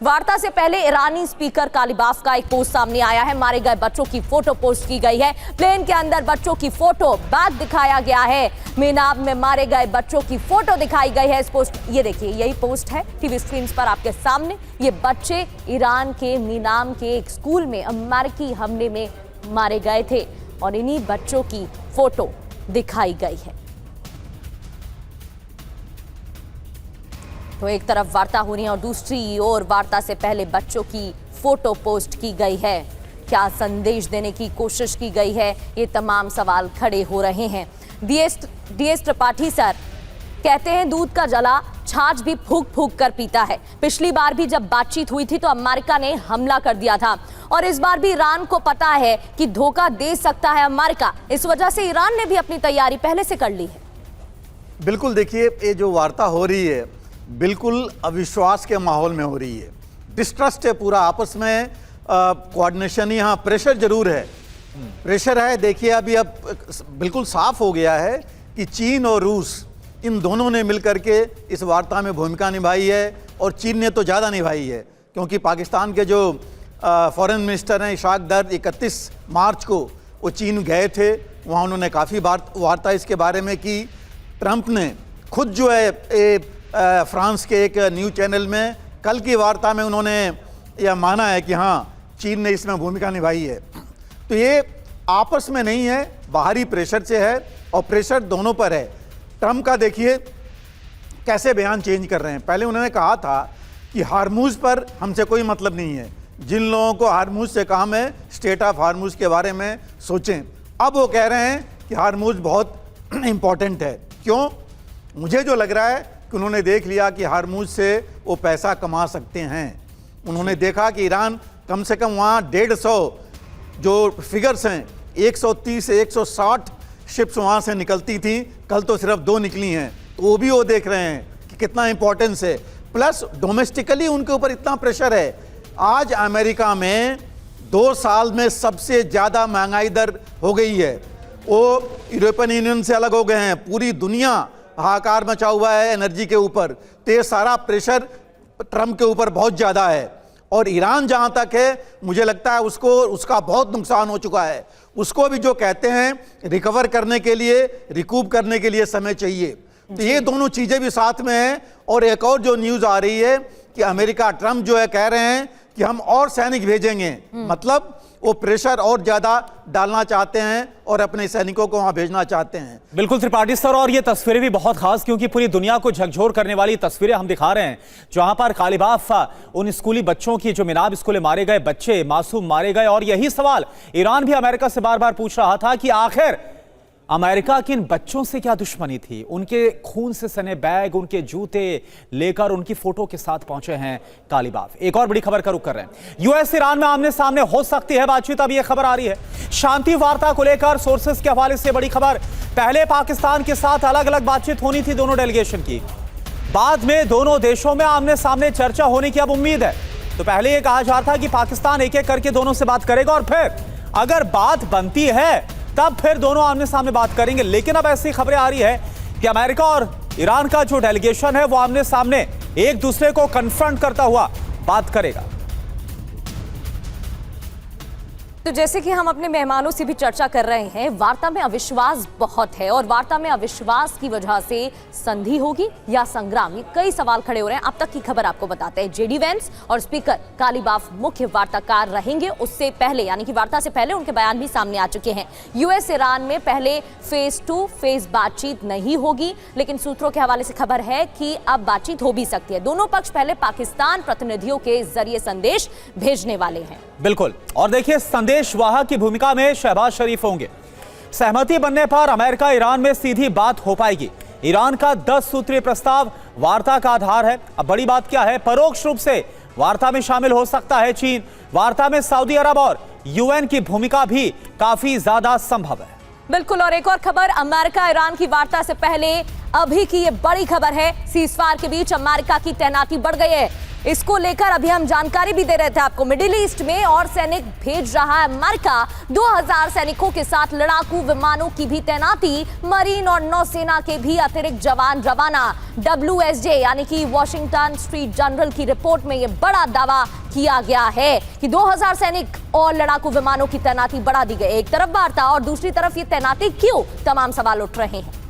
वार्ता से पहले ईरानी स्पीकर कालिबाफ का एक पोस्ट सामने आया है। मारे गए बच्चों की फोटो पोस्ट की गई है। प्लेन के अंदर बच्चों की फोटो, बैग दिखाया गया है। मीनाब में मारे गए बच्चों की फोटो दिखाई गई है। इस पोस्ट, ये देखिए, यही पोस्ट है टीवी स्क्रीन पर आपके सामने। ये बच्चे ईरान के मीनाब के एक स्कूल में अमेरिकी हमले में मारे गए थे और इन्हीं बच्चों की फोटो दिखाई गई है। तो एक तरफ वार्ता हो रही है और दूसरी ओर वार्ता से पहले बच्चों की फोटो पोस्ट की गई है। क्या संदेश देने की कोशिश की गई है, ये तमाम सवाल खड़े हो रहे हैं। डीएस त्रिपाठी सर कहते हैं दूध का जला छाछ भी फूंक फूंक कर पीता है। पिछली बार भी जब बातचीत हुई थी तो अमेरिका ने हमला कर दिया था और इस बार भी ईरान को पता है कि धोखा दे सकता है अमेरिका। इस वजह से ईरान ने भी अपनी तैयारी पहले से कर ली है। बिल्कुल, देखिए, ये जो वार्ता हो रही है बिल्कुल अविश्वास के माहौल में हो रही है। डिस्ट्रस्ट है पूरा आपस में, कोऑर्डिनेशन ही, हाँ प्रेशर जरूर है, प्रेशर है। देखिए अब बिल्कुल साफ हो गया है कि चीन और रूस, इन दोनों ने मिलकर के इस वार्ता में भूमिका निभाई है और चीन ने तो ज़्यादा निभाई है, क्योंकि पाकिस्तान के जो फॉरेन मिनिस्टर हैं इशाक दर 31 मार्च को वो चीन गए थे। वहाँ उन्होंने काफ़ी वार्ता इसके बारे में की। ट्रंप ने खुद जो है फ्रांस के एक न्यूज़ चैनल में कल की वार्ता में उन्होंने यह माना है कि हाँ चीन ने इसमें भूमिका निभाई है। तो ये आपस में नहीं है, बाहरी प्रेशर से है और प्रेशर दोनों पर है। ट्रंप का देखिए कैसे बयान चेंज कर रहे हैं। पहले उन्होंने कहा था कि हार्मूज पर हमसे कोई मतलब नहीं है, जिन लोगों को हार्मूज से काम है स्टेट ऑफ हार्मूज के बारे में सोचें। अब वो कह रहे हैं कि हार्मूज बहुत इम्पॉर्टेंट है। क्यों? मुझे जो लग रहा है कि उन्होंने देख लिया कि हार्मूज से वो पैसा कमा सकते हैं। उन्होंने देखा कि ईरान कम से कम वहाँ 150 जो फिगर्स हैं 130 से 160 शिप्स वहाँ से निकलती थी, कल तो सिर्फ 2 निकली हैं। तो वो भी वो देख रहे हैं कि कितना इंपॉर्टेंस है। प्लस डोमेस्टिकली उनके ऊपर इतना प्रेशर है। आज अमेरिका में 2 साल में सबसे ज़्यादा महंगाई दर हो गई है। वो यूरोपियन यूनियन से अलग हो गए हैं। पूरी दुनिया हाहाकार मचा हुआ है एनर्जी के ऊपर। तो ये सारा प्रेशर ट्रंप के ऊपर बहुत ज़्यादा है। और ईरान जहाँ तक है, मुझे लगता है उसका बहुत नुकसान हो चुका है। उसको भी जो कहते हैं रिकवर करने के लिए, रिकूप करने के लिए समय चाहिए। तो ये दोनों चीज़ें भी साथ में हैं। और एक और जो न्यूज़ आ रही है कि अमेरिका, ट्रंप जो है कह रहे हैं कि हम और सैनिक भेजेंगे। मतलब वो प्रेशर और ज्यादा डालना चाहते हैं और अपने सैनिकों को वहां भेजना चाहते हैं। बिल्कुल त्रिपाठी सर, और ये तस्वीरें भी बहुत खास, क्योंकि पूरी दुनिया को झकझोर करने वाली तस्वीरें हम दिखा रहे हैं, जहां पर कालिबाफ उन स्कूली बच्चों की, जो मीनाब स्कूल में मारे गए बच्चे मासूम मारे गए। और यही सवाल ईरान भी अमेरिका से बार बार पूछ रहा था कि आखिर अमेरिका की इन बच्चों से क्या दुश्मनी थी। उनके खून से सने बैग, उनके जूते लेकर उनकी फोटो के साथ पहुंचे हैं कालिबाफ। एक और बड़ी खबर का रुख कर रहे हैं। यूएस ईरान में आमने सामने हो सकती है बातचीत। अब यह खबर आ रही है शांति वार्ता को लेकर, सोर्सेस के हवाले से बड़ी खबर। पहले पाकिस्तान के साथ अलग अलग बातचीत होनी थी दोनों डेलीगेशन की, बाद में दोनों देशों में आमने सामने चर्चा होने की अब उम्मीद है। तो पहले यह कहा जा रहा था कि पाकिस्तान एक एक करके दोनों से बात करेगा और फिर अगर बात बनती है तब फिर दोनों आमने सामने बात करेंगे। लेकिन अब ऐसी खबरें आ रही है कि अमेरिका और ईरान का जो डेलीगेशन है वो आमने सामने एक दूसरे को कन्फ्रंट करता हुआ बात करेगा। तो जैसे कि हम अपने मेहमानों से भी चर्चा कर रहे हैं, वार्ता में अविश्वास बहुत है और वार्ता में अविश्वास की वजह से संधि होगी या संग्राम, ये कई सवाल खड़े हो रहे हैं। अब तक की खबर आपको बताते हैं। जेडी वेंस और स्पीकर कालिबाफ मुख्य वार्ताकार रहेंगे। उससे पहले, यानी कि वार्ता से पहले, उनके बयान भी सामने आ चुके हैं। यूएस ईरान में पहले फेज 2 फेज बातचीत नहीं होगी, लेकिन सूत्रों के हवाले से खबर है कि अब बातचीत हो भी सकती है। दोनों पक्ष पहले पाकिस्तान प्रतिनिधियों के जरिए संदेश भेजने वाले हैं। बिल्कुल, और देखिए संदेश वाहक की भूमिका में शहबाज शरीफ होंगे। सहमति बनने पर अमेरिका ईरान में सीधी बात हो पाएगी। ईरान का 10 सूत्रीय प्रस्ताव वार्ता का आधार है। अब बड़ी बात क्या है, परोक्ष रूप से वार्ता में शामिल हो सकता है चीन। वार्ता में सऊदी अरब और यूएन की भूमिका भी काफी ज्यादा संभव है। बिल्कुल, और एक और खबर अमेरिका ईरान की वार्ता से पहले अभी की ये बड़ी खबर है। सीजफायर के बीच अमेरिका की तैनाती बढ़ गई है। इसको लेकर अभी हम जानकारी भी दे रहे थे आपको। मिडिल ईस्ट में और सैनिक भेज रहा है अमेरिका। 2000 सैनिकों के साथ लड़ाकू विमानों की भी तैनाती, मरीन और नौसेना के भी अतिरिक्त जवान रवाना। WSJ यानी कि वॉशिंगटन स्ट्रीट जर्नल की रिपोर्ट में यह बड़ा दावा किया गया है कि 2000 सैनिक और लड़ाकू विमानों की तैनाती बढ़ा दी गई। एक तरफ वार्ता और दूसरी तरफ ये तैनाती क्यों, तमाम सवाल उठ रहे हैं।